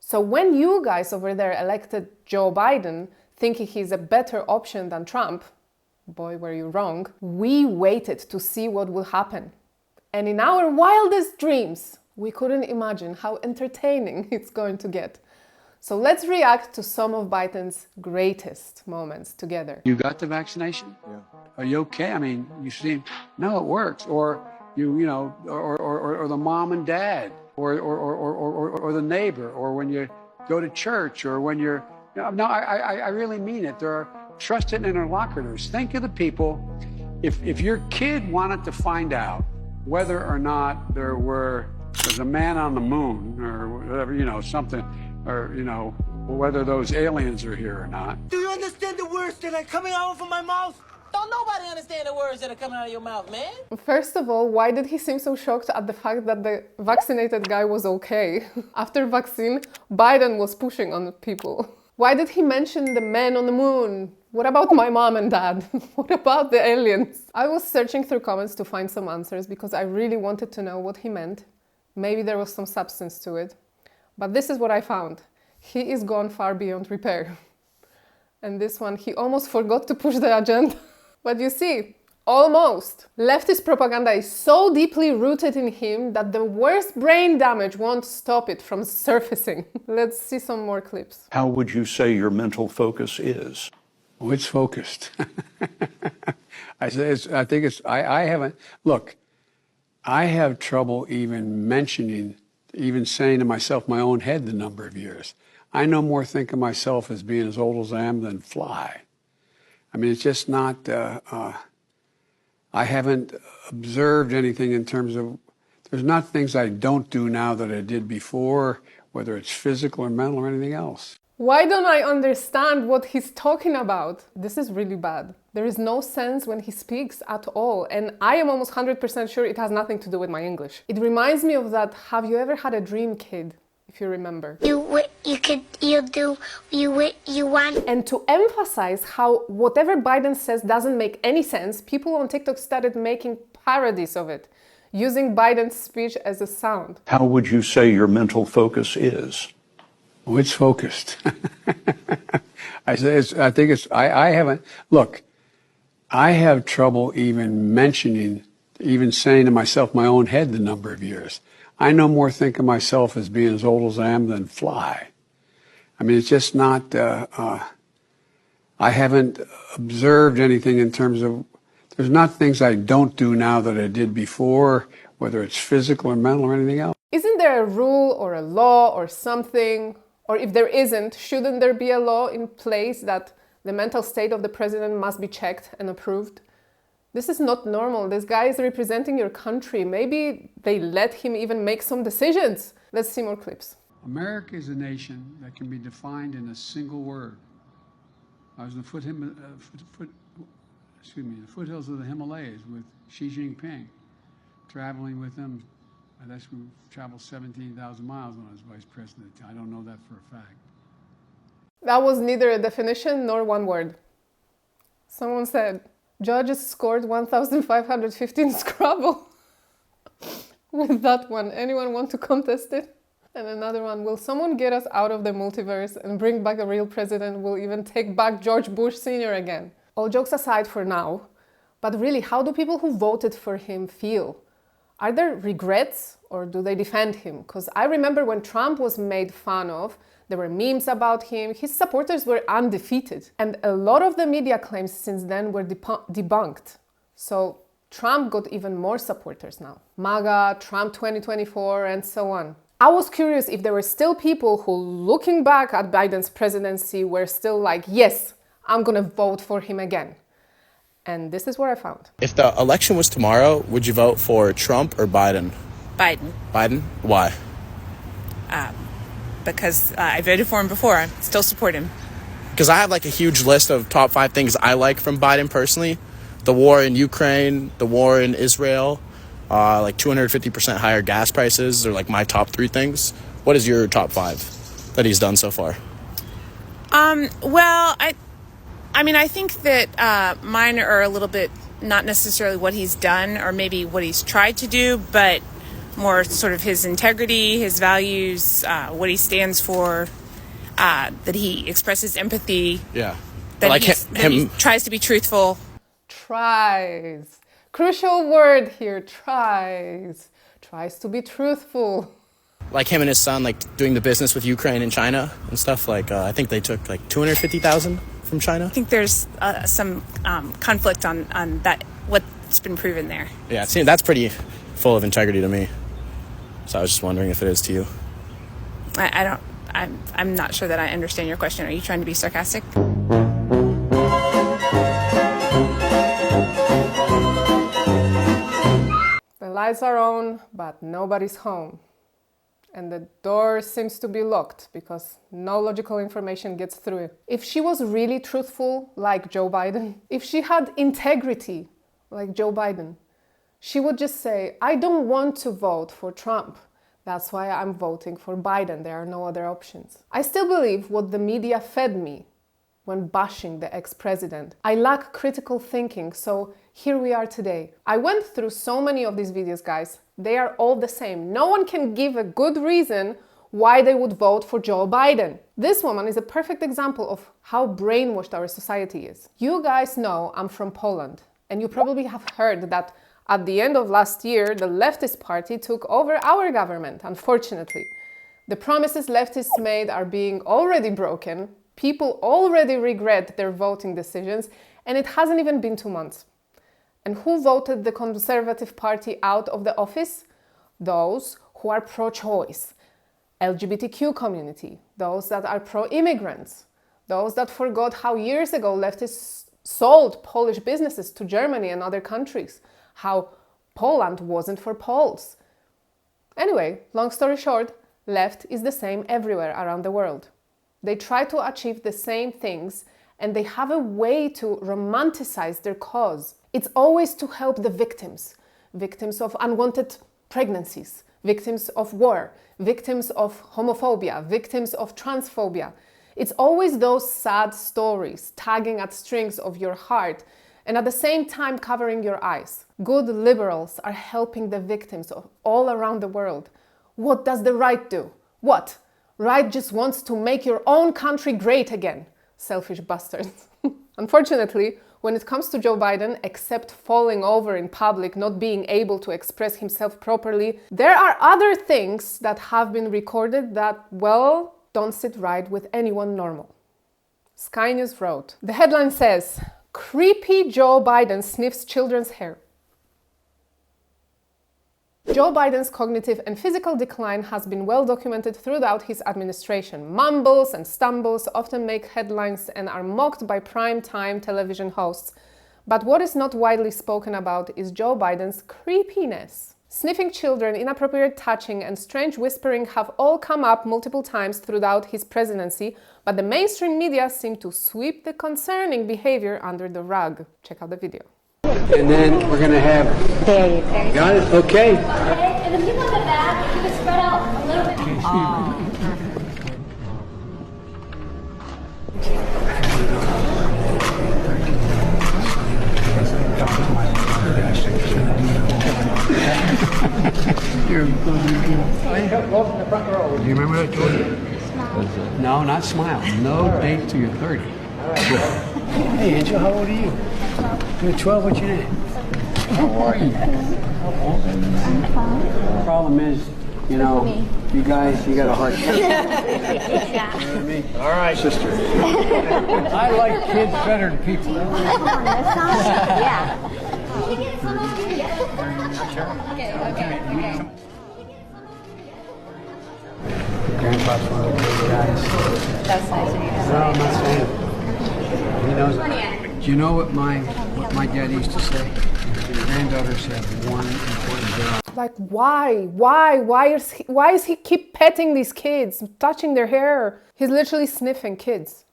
So when you guys over there elected Joe Biden, thinking he's a better option than Trump, boy, were you wrong, we waited to see what will happen. And in our wildest dreams, we couldn't imagine how entertaining it's going to get. So let's react to some of Biden's greatest moments together. You got the vaccination? Yeah. Are you okay? I mean, you seem, no, it works. Or or the mom and dad, or the neighbor, or when you go to church, or when you're, no, I really mean it. There are trusted interlocutors. Think of the people. If your kid wanted to find out whether or not there's a man on the moon, or whatever, something, or, whether those aliens are here or not. Do you understand the words that are coming out of my mouth? Don't nobody understand the words that are coming out of your mouth, man. First of all, why did he seem so shocked at the fact that the vaccinated guy was okay? After vaccine, Biden was pushing on people. Why did he mention the man on the moon? What about my mom and dad? What about the aliens? I was searching through comments to find some answers because I really wanted to know what he meant. Maybe there was some substance to it. But this is what I found. He is gone far beyond repair. And this one, he almost forgot to push the agenda. But you see, almost. Leftist propaganda is so deeply rooted in him that the worst brain damage won't stop it from surfacing. Let's see some more clips. How would you say your mental focus is? Oh, it's focused. I have trouble even saying to myself my own head the number of years. I no more think of myself as being as old as I am than fly. I mean, it's just not, I haven't observed anything in terms of, there's not things I don't do now that I did before, whether it's physical or mental or anything else. Why don't I understand what he's talking about? This is really bad. There is no sense when he speaks at all, and I am almost 100% sure it has nothing to do with my English. It reminds me of that, have you ever had a dream, kid? If you remember. You want. And to emphasize how whatever Biden says doesn't make any sense, people on TikTok started making parodies of it, using Biden's speech as a sound. How would you say your mental focus is? Oh, it's focused. I have trouble even saying to myself my own head the number of years. I no more think of myself as being as old as I am than fly. I mean, it's just not, I haven't observed anything in terms of, there's not things I don't do now that I did before, whether it's physical or mental or anything else. Isn't there a rule or a law or something? Or if there isn't, shouldn't there be a law in place that the mental state of the president must be checked and approved? This is not normal. This guy is representing your country. Maybe they let him even make some decisions. Let's see more clips. America is a nation that can be defined in a single word. I was in the foothills of the Himalayas with Xi Jinping, traveling with him. I guess we traveled 17,000 miles when I was vice president. I don't know that for a fact. That was neither a definition nor one word. Someone said, judges scored 1,515 Scrabble. With that one, anyone want to contest it? And another one, will someone get us out of the multiverse and bring back a real president? Will even take back George Bush Sr. again? All jokes aside for now, but really, how do people who voted for him feel? Are there regrets or do they defend him? Because I remember when Trump was made fun of, there were memes about him, his supporters were undefeated. And a lot of the media claims since then were debunked. So Trump got even more supporters now. MAGA, Trump 2024, and so on. I was curious if there were still people who, looking back at Biden's presidency, were still like, yes, I'm gonna vote for him again. And this is what I found. If the election was tomorrow, would you vote for Trump or Biden? Biden. Biden? Why? Because I voted for him before. I still support him. Because I have like a huge list of top 5 things I like from Biden personally. The war in Ukraine, the war in Israel, like 250% higher gas prices are like my top 3 things. What is your top 5 that he's done so far? Well, I think that mine are a little bit not necessarily what he's done or maybe what he's tried to do, but more sort of his integrity, his values, what he stands for, that he expresses empathy. Yeah. That, Like that he tries to be truthful. Tries. Crucial word here, tries. Tries to be truthful. Like him and his son, like doing the business with Ukraine and China and stuff. Like I think they took like 250,000 from China. I think there's some conflict on that, what's been proven there. Yeah, that's pretty full of integrity to me. So I was just wondering if it is to you. I'm not sure that I understand your question. Are you trying to be sarcastic? The lights are on, but nobody's home. And the door seems to be locked because no logical information gets through. If she was really truthful, like Joe Biden, if she had integrity, like Joe Biden, she would just say, I don't want to vote for Trump. That's why I'm voting for Biden. There are no other options. I still believe what the media fed me when bashing the ex-president. I lack critical thinking, so here we are today. I went through so many of these videos, guys. They are all the same. No one can give a good reason why they would vote for Joe Biden. This woman is a perfect example of how brainwashed our society is. You guys know I'm from Poland, and you probably have heard that at the end of last year, the leftist party took over our government, unfortunately. The promises leftists made are being already broken. People already regret their voting decisions, and it hasn't even been 2 months. And who voted the Conservative Party out of the office? Those who are pro-choice, LGBTQ community, those that are pro-immigrants, those that forgot how years ago leftists sold Polish businesses to Germany and other countries, how Poland wasn't for Poles. Anyway, long story short, left is the same everywhere around the world. They try to achieve the same things, and they have a way to romanticize their cause. It's always to help the victims. Victims of unwanted pregnancies, victims of war, victims of homophobia, victims of transphobia. It's always those sad stories tagging at strings of your heart and at the same time covering your eyes. Good liberals are helping the victims of all around the world. What does the right do? What? Right just wants to make your own country great again. Selfish bastards. Unfortunately, when it comes to Joe Biden, except falling over in public, not being able to express himself properly, there are other things that have been recorded that, well, don't sit right with anyone normal. Sky News wrote, the headline says, creepy Joe Biden sniffs children's hair. Joe Biden's cognitive and physical decline has been well documented throughout his administration. Mumbles and stumbles often make headlines and are mocked by prime-time television hosts. But what is not widely spoken about is Joe Biden's creepiness. Sniffing children, inappropriate touching, and strange whispering have all come up multiple times throughout his presidency, but the mainstream media seem to sweep the concerning behavior under the rug. Check out the video. And then we're going to have... There you go. Got it? Okay. And the people in the back, you can spread out a little bit. Welcome to the front row. Do you remember what I told you? No, not smile. No date till you're 30. Hey, Angel, how old are you? You're 12. What's your name? How are you? The problem is, you know, you guys, you got a hard time. All right, sister. I like kids better than people. Yeah. Grandpa's one of the big guys. That's nice of you. No, I'm not saying. He knows. Do you know what my dad used to say? Granddaughters have one important job. Like, why is he keep petting these kids, touching their hair? He's literally sniffing kids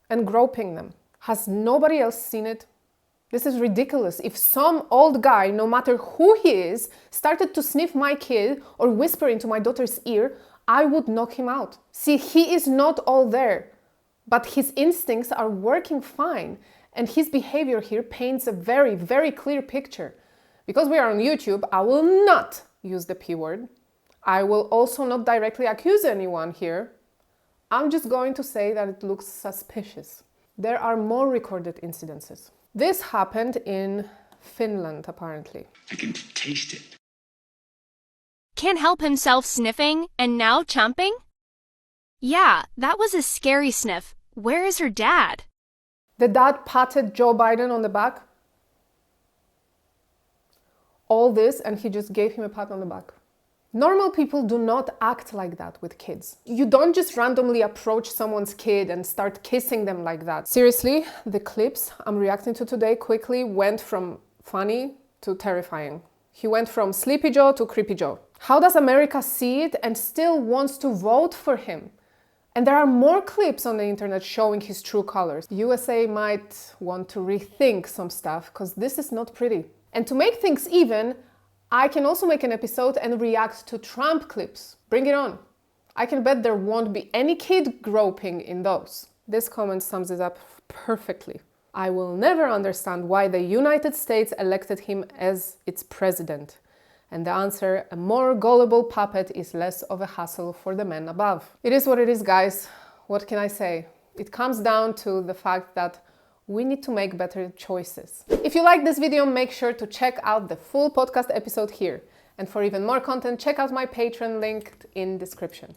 and groping them. Has nobody else seen it? This is ridiculous. If some old guy, no matter who he is, started to sniff my kid or whisper into my daughter's ear, I would knock him out. See, he is not all there, but his instincts are working fine. And his behavior here paints a very, very clear picture. Because we are on YouTube, I will not use the P word. I will also not directly accuse anyone here. I'm just going to say that it looks suspicious. There are more recorded incidences. This happened in Finland, apparently. I can taste it. Can't help himself sniffing and now chomping? Yeah, that was a scary sniff. Where is her dad? The dad patted Joe Biden on the back. All this, and he just gave him a pat on the back. Normal people do not act like that with kids. You don't just randomly approach someone's kid and start kissing them like that. Seriously, the clips I'm reacting to today quickly went from funny to terrifying. He went from Sleepy Joe to Creepy Joe. How does America see it and still wants to vote for him? And there are more clips on the internet showing his true colors. USA might want to rethink some stuff because this is not pretty. And to make things even, I can also make an episode and react to Trump clips. Bring it on. I can bet there won't be any kid groping in those. This comment sums it up perfectly. I will never understand why the United States elected him as its president. And the answer, a more gullible puppet is less of a hassle for the men above. It is what it is, guys. What can I say? It comes down to the fact that we need to make better choices. If you like this video, make sure to check out the full podcast episode here. And for even more content, check out my Patreon linked in description.